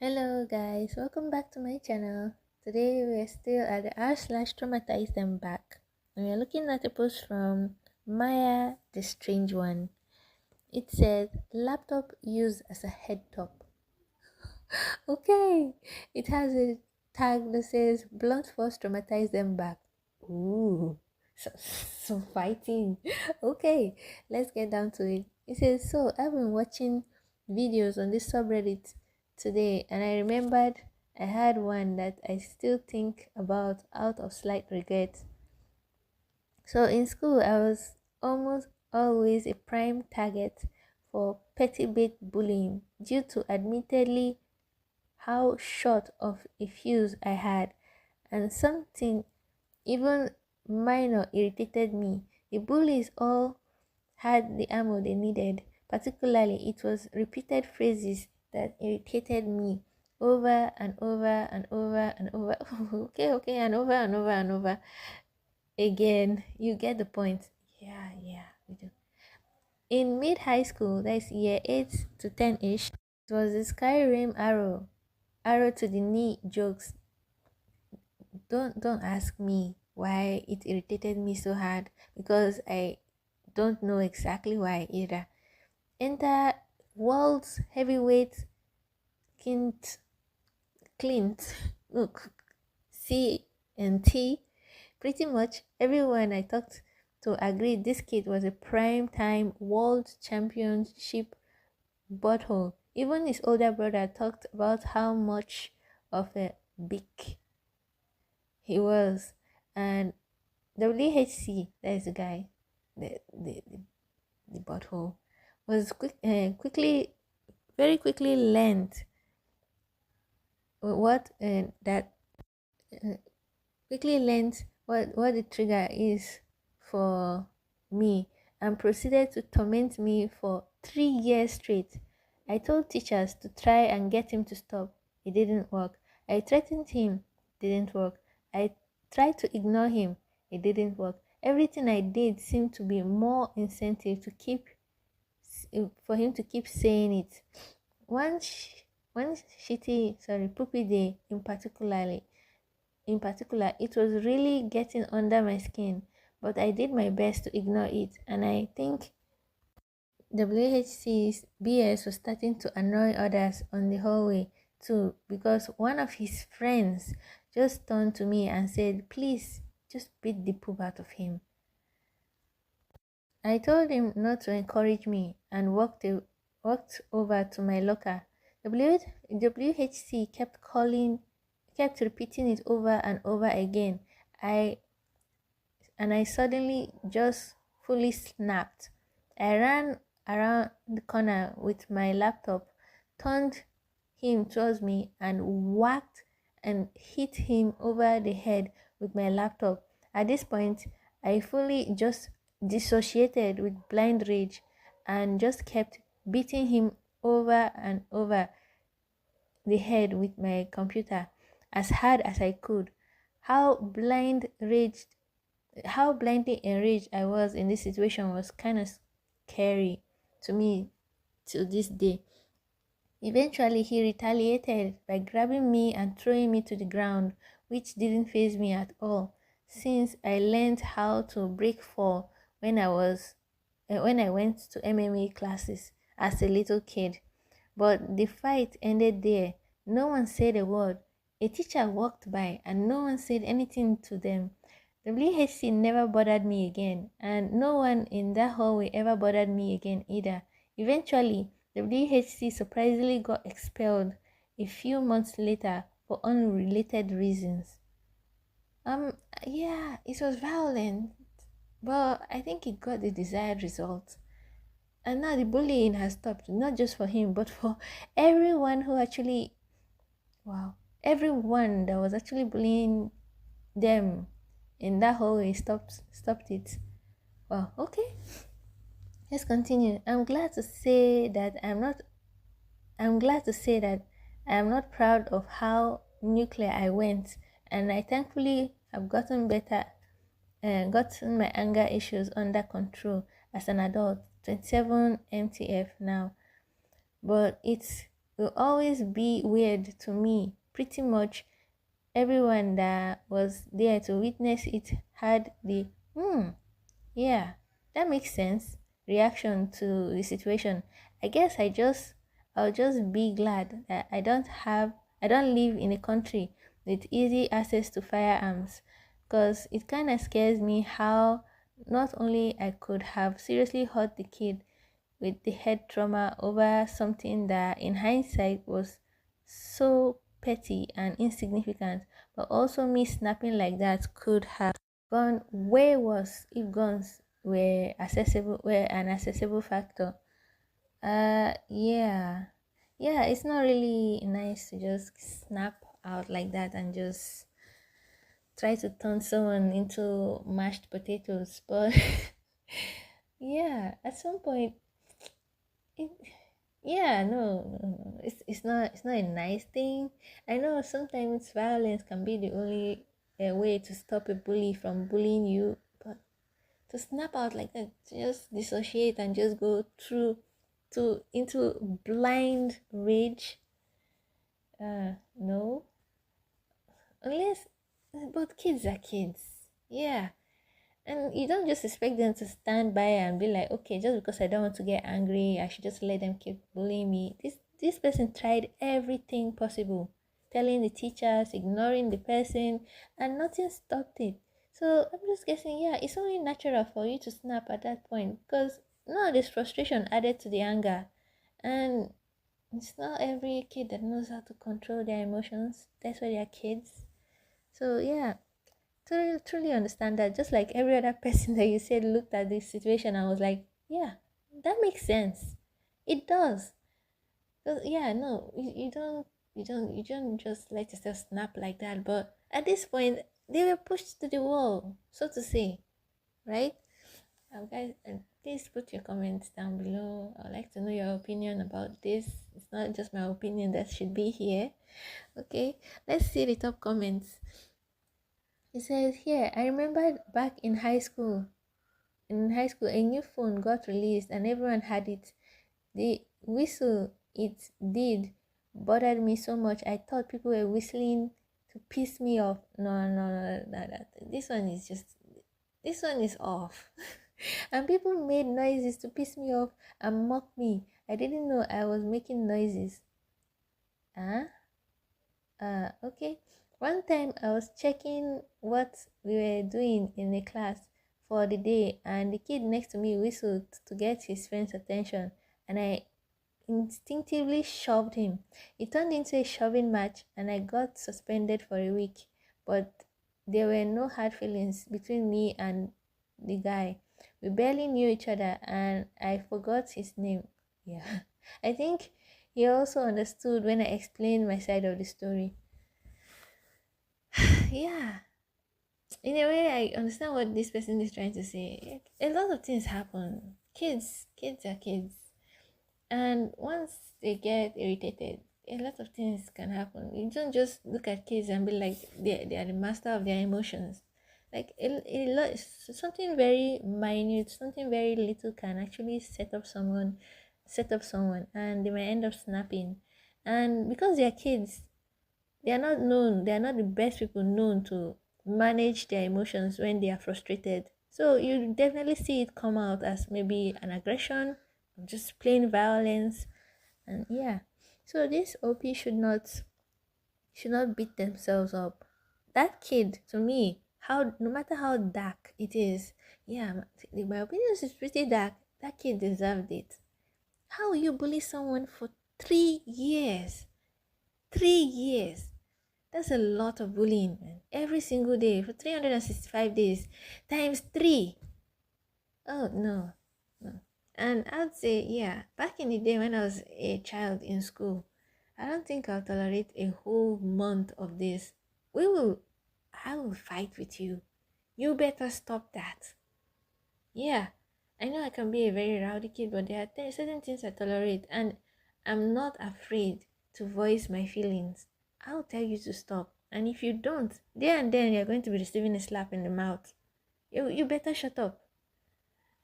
Hello guys, welcome back to my channel. Today we're still at the r/traumatize them back, and we're looking at a post from MayaTheStrangeOne. It said laptop used as a head top. Okay, it has a tag that says blunt force traumatize them back. Ooh, so fighting. Okay, let's get down to it. It says, so I've been watching videos on this subreddit today, and I remembered I had one that I still think about out of slight regret. So in school, I was almost always a prime target for petty bait bullying due to admittedly how short of a fuse I had, and something even minor irritated me. The bullies all had the ammo they needed. Particularly, it was repeated phrases that irritated me over and over and over and over. Okay, and over and over and over again. You get the point. Yeah, we do. In mid high school, that's year 8 to 10 ish, it was the Skyrim arrow to the knee jokes. Don't ask me why it irritated me so hard, because I don't know exactly why either. Enter world's heavyweight Clint Clint look C and T. Pretty much everyone I talked to agreed this kid was a prime time world championship butthole. Even his older brother talked about how much of a big he was. And WHC, that is the guy, the butthole, was very quickly learned what that uh, quickly learned what the trigger is for me, and proceeded to torment me for 3 years straight. I told teachers to try and get him to stop. It didn't work. I threatened him. Didn't work. I tried to ignore him. It didn't work. Everything I did seemed to be more incentive to keep for him to keep saying it. One one shitty poopy day in particular, it was really getting under my skin, but I did my best to ignore it, and I think WHC's BS was starting to annoy others on the hallway too, because one of his friends just turned to me and said, please just beat the poop out of him. I told him not to encourage me and walked over to my locker. WHC kept repeating it over and over again. I suddenly just fully snapped. I ran around the corner with my laptop, turned him towards me, and whacked and hit him over the head with my laptop. At this point, I fully just dissociated with blind rage and just kept beating him over and over the head with my computer as hard as I could. How blindly enraged I was in this situation was kind of scary to me to this day. Eventually, he retaliated by grabbing me and throwing me to the ground, which didn't faze me at all, since I learned how to break fall when I went to MMA classes as a little kid. But the fight ended there. No one said a word. A teacher walked by and no one said anything to them. WHC never bothered me again, and no one in that hallway ever bothered me again either. Eventually, WHC surprisingly got expelled a few months later for unrelated reasons. Yeah, it was violent, but I think it got the desired result. And now the bullying has stopped, not just for him, but for everyone who actually, wow, everyone that was actually bullying them in that hallway stopped it. Wow, okay. Let's continue. I'm glad to say that I am not proud of how nuclear I went, and I thankfully have gotten better and gotten my anger issues under control as an adult, 27 MTF now. But it's will always be weird to me. Pretty much everyone that was there to witness it had the yeah, that makes sense reaction to the situation. I guess I'll just be glad that I don't live in a country with easy access to firearms, because it kind of scares me how not only I could have seriously hurt the kid with the head trauma over something that in hindsight was so petty and insignificant, but also me snapping like that could have gone way worse if guns were an accessible factor. Yeah. Yeah, it's not really nice to just snap out like that and just try to turn someone into mashed potatoes. But yeah, at some point it, yeah, no, it's not a nice thing. I know sometimes violence can be the only way to stop a bully from bullying you, but to snap out like that, just dissociate and just go through to into blind rage. No, unless, but kids are kids. Yeah, and you don't just expect them to stand by and be like, okay, just because I don't want to get angry, I should just let them keep bullying me. This person tried everything possible, telling the teachers, ignoring the person, and nothing stopped it. So I'm just guessing, yeah, it's only natural for you to snap at that point, because now this frustration added to the anger, and it's not every kid that knows how to control their emotions. That's why they're kids. So yeah, truly understand that. Just like every other person that you said looked at this situation and was like, yeah, that makes sense. It does. Because yeah, no, you don't just let yourself snap like that. But at this point, they were pushed to the wall, so to say, right? Guys, please put your comments down below. I'd like to know your opinion about this. It's not just my opinion that should be here. Okay, let's see the top comments. It says here, I remember back in high school. In high school, a new phone got released and everyone had it. The whistle it did bothered me so much. I thought people were whistling to piss me off. No. This one is off. And people made noises to piss me off and mock me. I didn't know I was making noises. Huh? Okay. One time I was checking what we were doing in the class for the day, and the kid next to me whistled to get his friend's attention, and I instinctively shoved him. It turned into a shoving match, and I got suspended for a week. But there were no hard feelings between me and the guy. We barely knew each other, and I forgot his name. Yeah. I think he also understood when I explained my side of the story. Yeah, in a way I understand what this person is trying to say. A lot of things happen. Kids are kids, and once they get irritated, a lot of things can happen. You don't just look at kids and be like they are the master of their emotions. Like a lot, something very minute, something very little can actually set up someone, and they may end up snapping. And because they are kids, they are not the best people known to manage their emotions when they are frustrated. So you definitely see it come out as maybe an aggression, just plain violence. And yeah, so this OP should not beat themselves up. That kid, to me, how no matter how dark it is, yeah, my opinion is pretty dark. That kid deserved it. How will you bully someone for 3 years? 3 years. That's a lot of bullying, man. Every single day for 365 days times 3. Oh, no. No. And I'd say, yeah, back in the day when I was a child in school, I don't think I'll tolerate a whole month of this. I will fight with you. You better stop that. Yeah, I know I can be a very rowdy kid, but there are certain things I tolerate, and I'm not afraid to voice my feelings. I'll tell you to stop, and if you don't, there and then you're going to be receiving a slap in the mouth. You better shut up.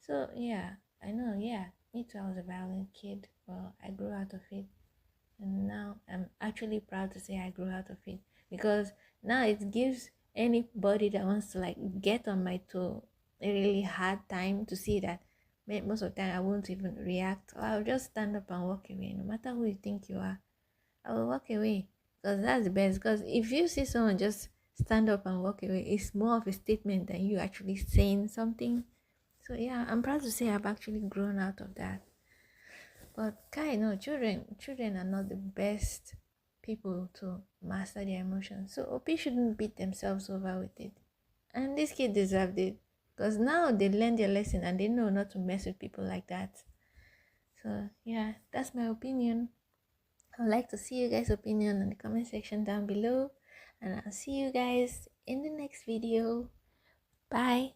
So yeah, I know. Yeah, me too. I was a violent kid. Well, I grew out of it, And now I'm actually proud to say I grew out of it, because now it gives anybody that wants to like get on my toe a really hard time to see that most of the time I won't even react, or I'll just stand up and walk away. No matter who you think you are, I will walk away, because that's the best. Because if you see someone just stand up and walk away, it's more of a statement than you actually saying something. So yeah, I'm proud to say I've actually grown out of that. But kind no, children are not the best people to master their emotions. So OP shouldn't beat themselves over with it. And this kid deserved it, because now they learned their lesson and they know not to mess with people like that. So yeah, that's my opinion. I'd like to see you guys' opinion in the comment section down below. And I'll see you guys in the next video. Bye.